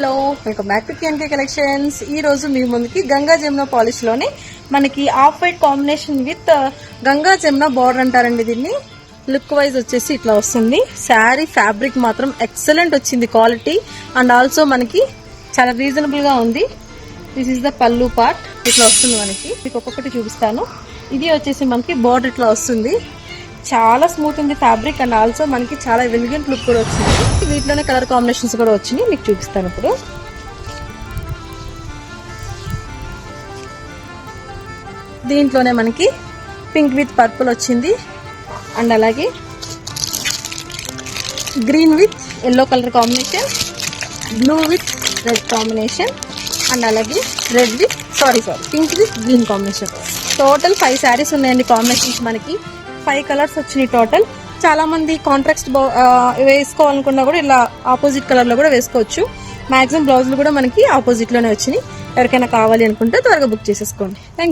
Hello, welcome back to కేఎన్కే collections. ఈ రోజు మీ ముందుకి గంగా జమున పాలిష్ లోనే మనకి off white combination with Ganga Jamuna border అంటారండి. దీన్ని లుక్ వైజ్ వచ్చేసి ఇట్లా వస్తుంది. శారీ ఫ్యాబ్రిక్ మాత్రం ఎక్సలెంట్ వచ్చింది క్వాలిటీ, అండ్ ఆల్సో మనకి చాలా రీజనబుల్ గా ఉంది. దిస్ ఈస్ ద పల్లు పార్ట్. ఇట్లా వస్తుంది మనకి. మీకు ఒక్కొక్కటి చూపిస్తాను. ఇది వచ్చేసి మనకి బార్డర్ ఇట్లా వస్తుంది. చాలా స్మూత్ ఉంది ఫ్యాబ్రిక్, అండ్ ఆల్సో మనకి చాలా ఎలిగెంట్ లుక్ కూడా వచ్చింది. వీటిలోనే కలర్ కాంబినేషన్స్ కూడా వచ్చినాయి, మీకు చూపిస్తాను ఇప్పుడు. దీంట్లోనే మనకి పింక్ విత్ పర్పుల్ వచ్చింది, అండ్ అలాగే green with yellow colour combination, blue with red combination, and అలాగే red with pink with green combination. Total 5 sarees ఉన్నాయండి కాంబినేషన్స్. మనకి 5 కలర్స్ వచ్చినాయి టోటల్. చాలా మంది కాంట్రాక్ట్ వేసుకోవాలనుకున్నా కూడా ఇలా ఆపోజిట్ కలర్ లో కూడా వేసుకోవచ్చు. మాక్సిమం బ్లౌజులు కూడా మనకి ఆపోజిట్ లోనే వచ్చినాయి. ఎవరికైనా కావాలి అనుకుంటే త్వరగా బుక్ చేసేసుకోండి. Thank you.